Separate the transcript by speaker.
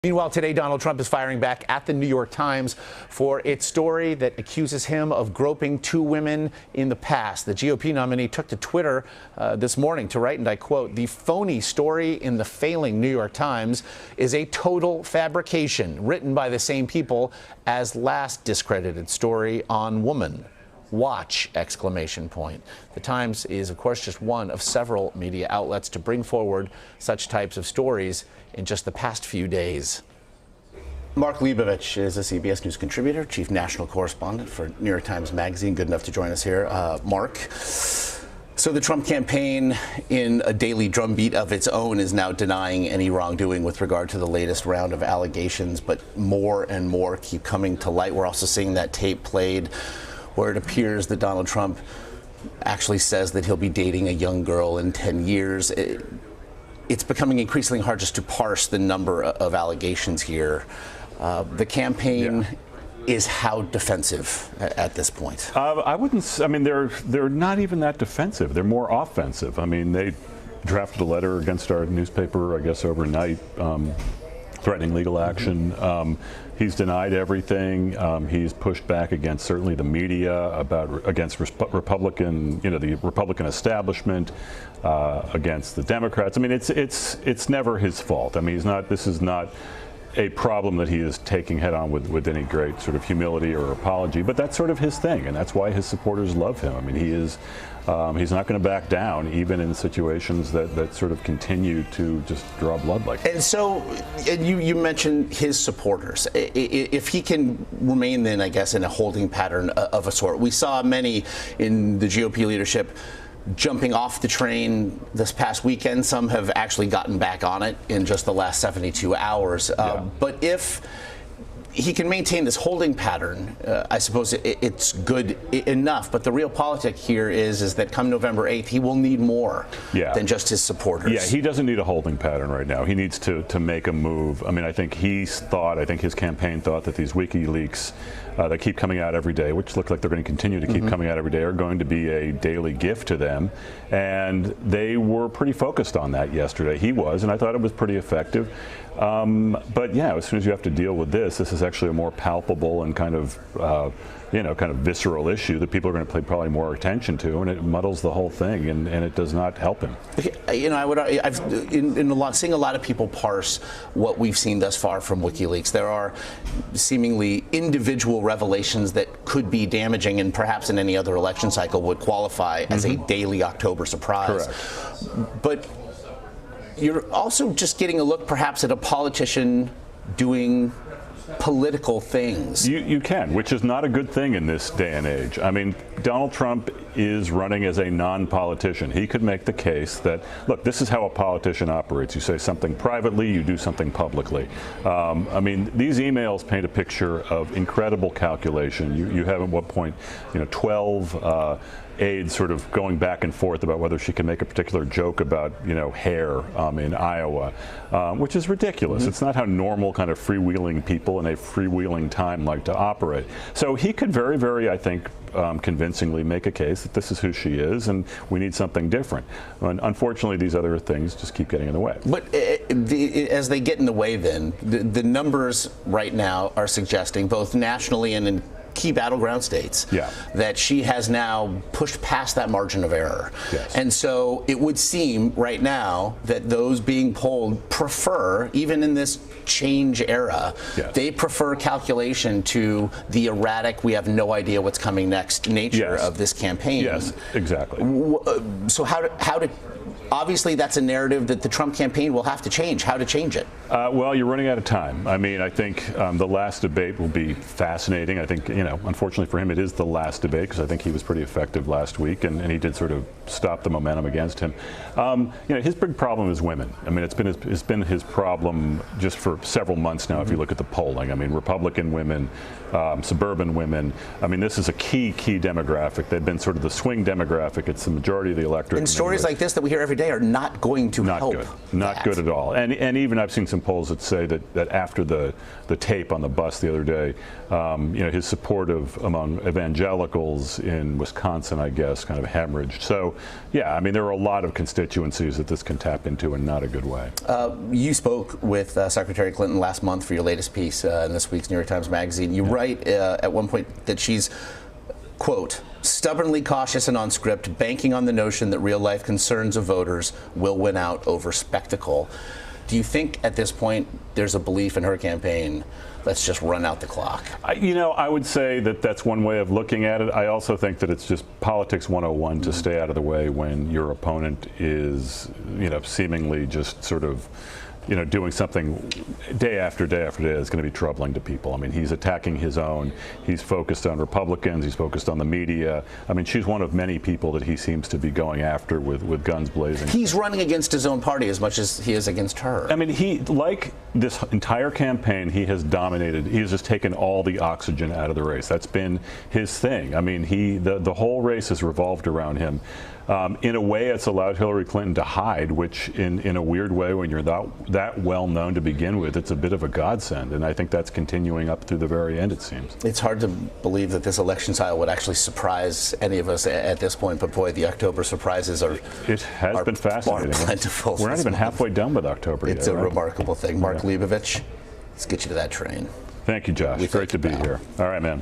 Speaker 1: Meanwhile, today, Donald Trump is firing back at the New York Times for its story that accuses him of groping two women in the past. The GOP nominee took to Twitter this morning to write, and I quote, "The phony story in the failing New York Times is a total fabrication written by the same people as last discredited story on woman. Watch!" exclamation point. The Times is, of course, just one of several media outlets to bring forward such types of stories in just the past few days. Mark Leibovich is a CBS News contributor, chief national correspondent for New York Times Magazine. Good enough to join us here. Mark, so the Trump campaign, in a daily drumbeat of its own, is now denying any wrongdoing with regard to the latest round of allegations, but more and more keep coming to light. We're also seeing that tape played where it appears that Donald Trump actually says that he'll be dating a young girl in 10 years. It's becoming increasingly hard just to parse the number of allegations here. The campaign is how defensive at this point?
Speaker 2: I wouldn't. I mean, they're not even that defensive. They're more offensive. I mean, they drafted a letter against our newspaper, I guess, overnight, threatening legal action. He's denied everything. He's pushed back against certainly the media, against Republican, the Republican establishment, against the Democrats. I mean, it's never his fault. I mean, this is not a problem that he is taking head on with any great sort of humility or apology, but that's sort of his thing, and that's why his supporters love him. I mean, he's not going to back down, even in situations that sort of continue to just draw blood like that.
Speaker 1: And so, you mentioned his supporters. If he can remain then, I guess, in a holding pattern of a sort. We saw many in the GOP leadership jumping off the train this past weekend. Some have actually gotten back on it in just the last 72 hours. But if he can maintain this holding pattern, I suppose it's good enough. But the real politic here is that come November 8th, he will need more than just his supporters.
Speaker 2: Yeah, he doesn't need a holding pattern right now. He needs to make a move. I mean, I think his campaign thought that these WikiLeaks that keep coming out every day, which look like they're going to continue to keep coming out every day, are going to be a daily gift to them. And they were pretty focused on that yesterday. He was, and I thought it was pretty effective. But yeah, as soon as you have to deal with this is actually a more palpable and kind of visceral issue that people are going to pay probably more attention to, and it muddles the whole thing, and it does not help him.
Speaker 1: Seeing a lot of people parse what we've seen thus far from WikiLeaks. There are seemingly individual revelations that could be damaging, and perhaps in any other election cycle would qualify as a daily October surprise.
Speaker 2: Correct.
Speaker 1: But you're also just getting a look perhaps at a politician doing political things.
Speaker 2: You can, which is not a good thing in this day and age. I mean, Donald Trump is running as a non-politician. He could make the case that, look, this is how a politician operates. You say something privately, you do something publicly. I mean, these emails paint a picture of incredible calculation. You have at what point, 12 aides sort of going back and forth about whether she can make a particular joke about, hair in Iowa, which is ridiculous. It's not how normal kind of freewheeling people in a freewheeling time like to operate. So he could very, very, I think, convincingly make a case that this is who she is and we need something different. And unfortunately, these other things just keep getting in the way.
Speaker 1: But as they get in the way, then, the numbers right now are suggesting, both nationally and in key battleground states, that she has now pushed past that margin of error. And so it would seem right now that those being polled prefer, even in this change era, they prefer calculation to the erratic, we have no idea what's coming next nature of this campaign.
Speaker 2: Yes, exactly.
Speaker 1: So how to obviously, that's a narrative that the Trump campaign will have to change. How to change it?
Speaker 2: Well, you're running out of time. I mean, I think the last debate will be fascinating. I think, unfortunately for him, it is the last debate because I think he was pretty effective last week, and he did sort of stop the momentum against him. His big problem is women. I mean, it's been his problem just for several months now. If you look at the polling, I mean, Republican women, suburban women. I mean, this is a key demographic. They've been sort of the swing demographic. It's the majority of the electorate.
Speaker 1: And stories like this that we hear every day are not going to help.
Speaker 2: Not good at all. And even I've seen some recent polls that say that after the tape on the bus the other day, his support among evangelicals in Wisconsin, I guess, kind of hemorrhaged. So, yeah, I mean, there are a lot of constituencies that this can tap into in not a good way.
Speaker 1: You spoke with Secretary Clinton last month for your latest piece in this week's New York Times Magazine. You write at one point that she's, quote, stubbornly cautious and on script, banking on the notion that real-life concerns of voters will win out over spectacle. Do you think at this point there's a belief in her campaign, let's just run out the clock?
Speaker 2: I would say that that's one way of looking at it. I also think that it's just politics 101 to stay out of the way when your opponent is, seemingly just sort of, doing something day after day after day is going to be troubling to people. I mean, he's attacking his own. He's focused on Republicans. He's focused on the media. I mean, she's one of many people that he seems to be going after with guns blazing.
Speaker 1: He's running against his own party as much as he is against her.
Speaker 2: I mean, he, like this entire campaign, he has dominated. He has just taken all the oxygen out of the race. That's been his thing. I mean, the whole race has revolved around him. In a way, it's allowed Hillary Clinton to hide, which in a weird way, when you're that well known to begin with, it's a bit of a godsend. And I think that's continuing up through the very end, it seems.
Speaker 1: It's hard to believe that this election cycle would actually surprise any of us at this point, but boy, the October surprises are
Speaker 2: It has been fascinating.
Speaker 1: Plentiful.
Speaker 2: We're not even halfway done with October yet.
Speaker 1: It's a remarkable thing. Mark Leibovich, let's get you to that train.
Speaker 2: Thank you, Josh. Great to be here. All right, man.